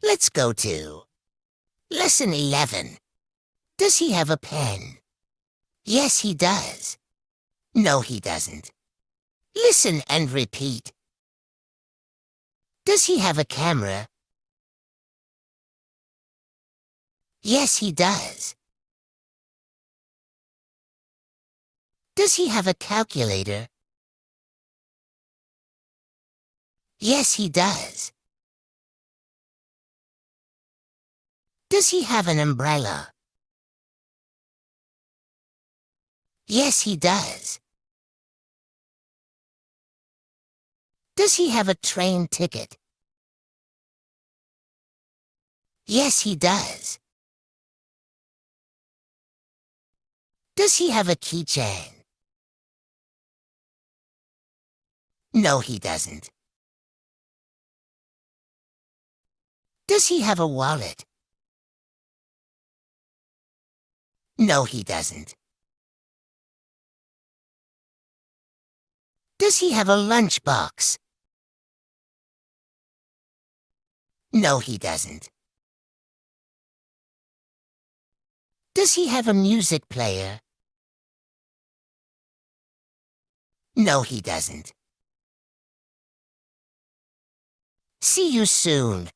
Let's go to Lesson 11. Does he have a pen? Yes, he does. No, he doesn't. Listen and repeat. Does he have a camera? Yes, he does. Does he have a calculator? Yes, he does. Does he have an umbrella? Yes, he does. Does he have a train ticket? Yes, he does. Does he have a keychain? No, he doesn't. Does he have a wallet? No, he doesn't. Does he have a lunchbox? No, he doesn't. Does he have a music player? No, he doesn't. See you soon.